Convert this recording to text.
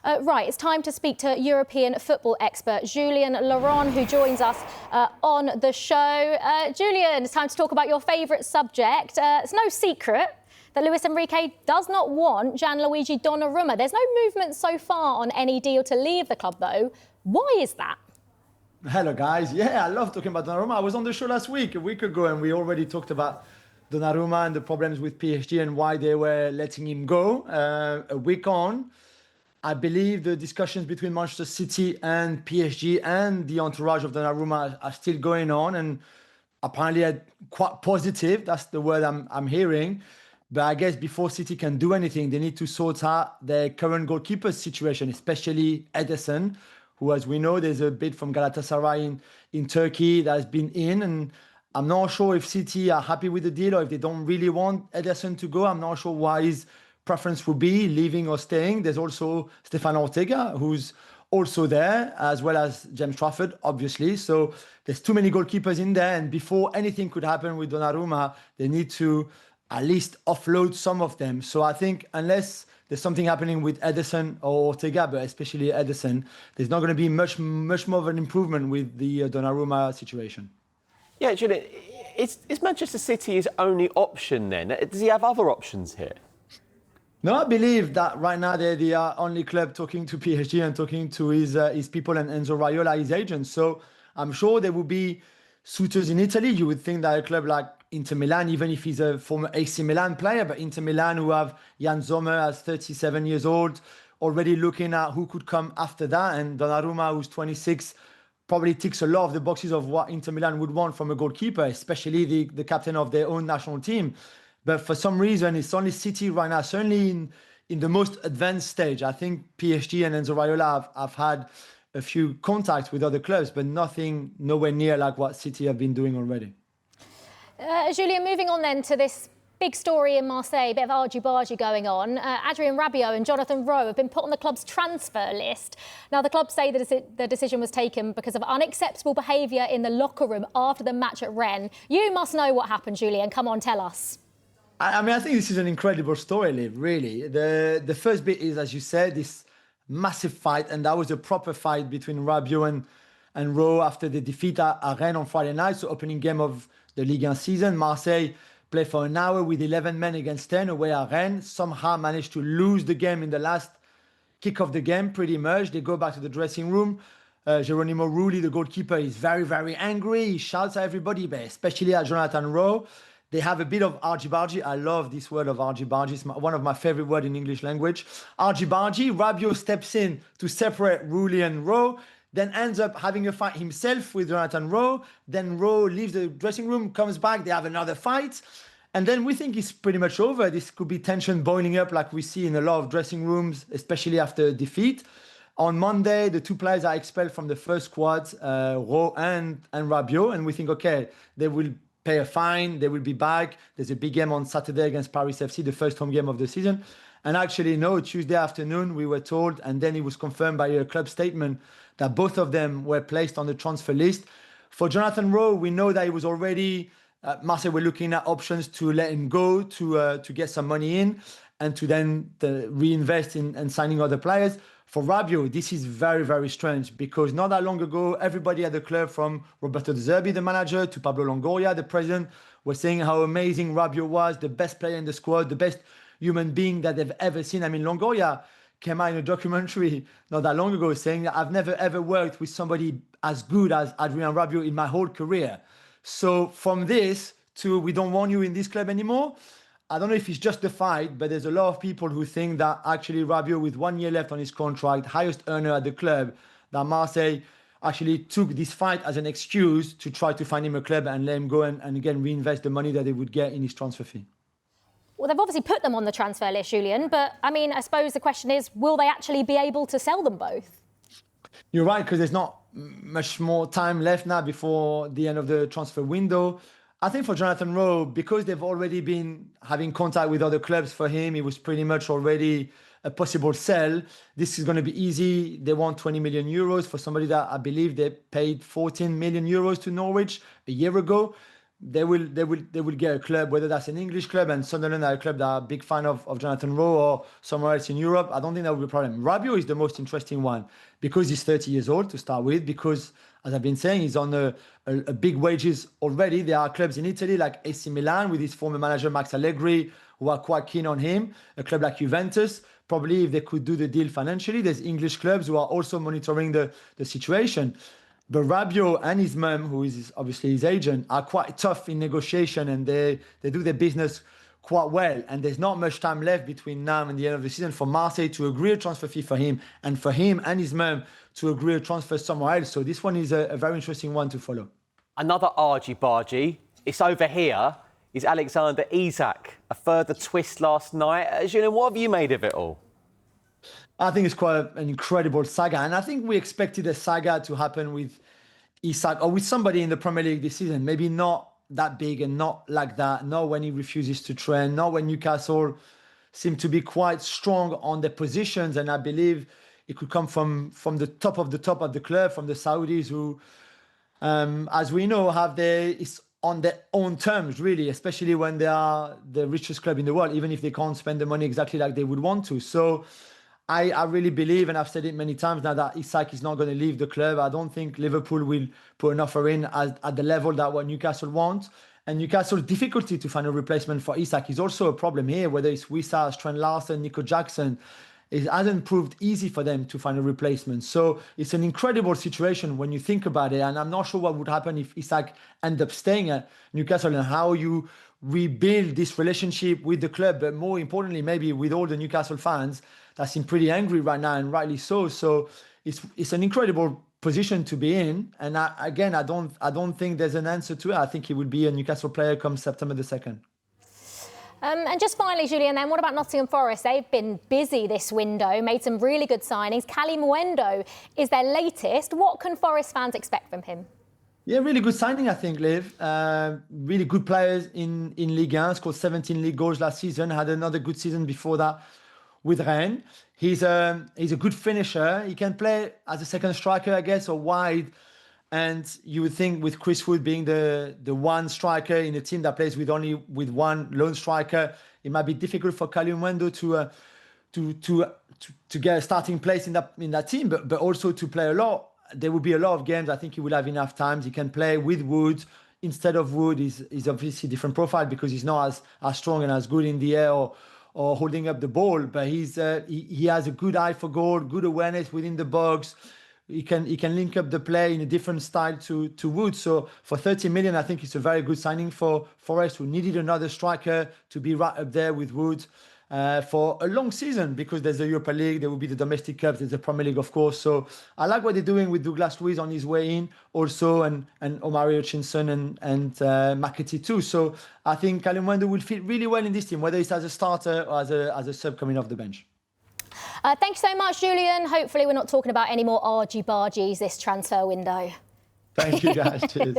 Right, it's time to speak to European football expert Julien Laurens, who joins us on the show. Julien, it's time to talk about your favourite subject. It's no secret that Luis Enrique does not want Gianluigi Donnarumma. There's no movement so far on any deal to leave the club, though. Why is that? Hello, guys. Yeah, I love talking about Donnarumma. I was on the show last week, a week ago, and we already talked about Donnarumma and the problems with PSG and why they were letting him go. A week on, I believe the discussions between Manchester City and PSG and the entourage of Donnarumma are still going on, and apparently quite positive. That's the word I'm hearing. But I guess before City can do anything, they need to sort out their current goalkeeper situation, especially Ederson, who, as we know, there's a bid from Galatasaray in Turkey that has been in. And I'm not sure if City are happy with the deal or if they don't really want Ederson to go. I'm not sure why his preference would be leaving or staying. There's also Stefan Ortega, who's also there, as well as James Trafford, obviously. So there's too many goalkeepers in there. And before anything could happen with Donnarumma, they need to at least offload some of them. So I think unless there's something happening with Ederson or Ortega, but especially Ederson, there's not going to be much more of an improvement with the Donnarumma situation. Yeah, Julian, is Manchester City his only option then? Does he have other options here? No, I believe that right now they're the only club talking to PSG and talking to his people and Enzo Raiola, his agent. So I'm sure there will be suitors in Italy. You would think that a club like Inter Milan, even if he's a former AC Milan player, but Inter Milan, who have Jan Sommer as 37 years old, already looking at who could come after that. And Donnarumma, who's 26, probably ticks a lot of the boxes of what Inter Milan would want from a goalkeeper, especially the captain of their own national team. But for some reason, it's only City right now, certainly in the most advanced stage. I think PSG and Enzo Raiola have had a few contacts with other clubs, but nowhere near like what City have been doing already. Julien, moving on then to this big story in Marseille, a bit of argy-bargy going on. Adrien Rabiot and Jonathan Rowe have been put on the club's transfer list. Now, the club say that the decision was taken because of unacceptable behaviour in the locker room after the match at Rennes. You must know what happened, Julien. Come on, tell us. I mean, I think this is an incredible story, Liv, really. The first bit is, as you said, this massive fight, and that was a proper fight between Rabiot and Rowe after the defeat at Rennes on Friday night, so opening game of the Ligue 1 season. Marseille played for an hour with 11 men against 10 away at Rennes, somehow managed to lose the game in the last kick of the game, pretty much. They go back to the dressing room. Geronimo Rulli, the goalkeeper, is very, very angry. He shouts at everybody, but especially at Jonathan Rowe. They have a bit of argy-bargy. I love this word of argy-bargy. It's one of my favorite words in English language. Argy-bargy. Rabiot steps in to separate Rulli and Rowe, then ends up having a fight himself with Jonathan Rowe. Then Rowe leaves the dressing room, comes back, they have another fight. And then we think it's pretty much over. This could be tension boiling up like we see in a lot of dressing rooms, especially after defeat. On Monday, the two players are expelled from the first squad, Rowe and Rabiot. And we think, okay, they will pay a fine, they will be back. There's a big game on Saturday against Paris FC, the first home game of the season. And actually, no, Tuesday afternoon, we were told, and then it was confirmed by a club statement, that both of them were placed on the transfer list. For Jonathan Rowe, we know that he was already, Marseille were looking at options to let him go, to get some money in, and to then reinvest in signing other players. For Rabiot, this is very, very strange, because not that long ago, everybody at the club, from Roberto De Zerbi, the manager, to Pablo Longoria, the president, were saying how amazing Rabiot was, the best player in the squad, the best human being that they've ever seen. I mean, Longoria came out in a documentary not that long ago saying that I've never ever worked with somebody as good as Adrien Rabiot in my whole career. So from this to we don't want you in this club anymore, I don't know if it's justified, but there's a lot of people who think that actually Rabiot, with 1 year left on his contract, highest earner at the club, that Marseille actually took this fight as an excuse to try to find him a club and let him go and again reinvest the money that they would get in his transfer fee. Well, they've obviously put them on the transfer list, Julien, but I mean, I suppose the question is, will they actually be able to sell them both? You're right, because there's not much more time left now before the end of the transfer window. I think for Jonathan Rowe, because they've already been having contact with other clubs for him, it was pretty much already a possible sell. This is going to be easy. They want 20 million euros for somebody that I believe they paid 14 million euros to Norwich a year ago. they will get a club, whether that's an English club, and Sunderland are a club that are a big fan of Jonathan Rowe, or somewhere else in Europe. I don't think that will be a problem. Rabiot is the most interesting one because he's 30 years old to start with, because, as I've been saying, he's on a big wages already. There are clubs in Italy like AC Milan with his former manager Max Allegri who are quite keen on him. A club like Juventus, probably if they could do the deal financially. There's English clubs who are also monitoring the situation. But Rabiot and his mum, who is obviously his agent, are quite tough in negotiation, and they do their business quite well. And there's not much time left between now and the end of the season for Marseille to agree a transfer fee for him, and for him and his mum to agree a transfer somewhere else. So this one is a very interesting one to follow. Another argy-bargy, it's over here, is Alexander Isak. A further twist last night. Julien, what have you made of it all? I think it's quite an incredible saga. And I think we expected a saga to happen with Isak or with somebody in the Premier League this season. Maybe not that big and not like that. Not when he refuses to train. Not when Newcastle seem to be quite strong on their positions. And I believe it could come from the top of the club, from the Saudis who, as we know, it's on their own terms, really, especially when they are the richest club in the world, even if they can't spend the money exactly like they would want to. So I really believe, and I've said it many times now, that Isak is not going to leave the club. I don't think Liverpool will put an offer in at the level that what Newcastle want. And Newcastle's difficulty to find a replacement for Isak is also a problem here, whether it's Wissa, Trent Larsen, Nico Jackson. It hasn't proved easy for them to find a replacement. So it's an incredible situation when you think about it. And I'm not sure what would happen if Isak ended up staying at Newcastle and how you rebuild this relationship with the club, but more importantly, maybe with all the Newcastle fans that seem pretty angry right now, and rightly so. So it's an incredible position to be in. And I don't think there's an answer to it. I think he would be a Newcastle player come September the 2nd. And just finally, Julien, then what about Nottingham Forest? They've been busy this window, made some really good signings. Kalimuendo is their latest. What can Forest fans expect from him? Yeah, really good signing, I think, Liv. Really good players in Ligue 1. Scored 17 league goals last season. Had another good season before that with Rennes. He's a good finisher. He can play as a second striker, I guess, or wide. And you would think with Chris Wood being the one striker in a team that plays with one lone striker, it might be difficult for Kalimuendo to get a starting place in that team, but also to play a lot. There will be a lot of games. I think he will have enough times. He can play with Wood instead of Wood. He's obviously a different profile because he's not as strong and as good in the air or holding up the ball. But he has a good eye for goal, good awareness within the box. He can link up the play in a different style to Wood. So for 30 million, I think it's a very good signing for Forest, who needed another striker to be right up there with Wood for a long season, because there's the Europa League, there will be the domestic cups, there's the Premier League, of course. So I like what they're doing with Douglas Luiz on his way in also, and Omari Hutchinson and McAtee too. So I think Kalimuendo will fit really well in this team, whether it's as a starter or as a sub coming off the bench. Thanks so much, Julien. Hopefully we're not talking about any more argy-bargies this transfer window. Thank you, guys. Cheers.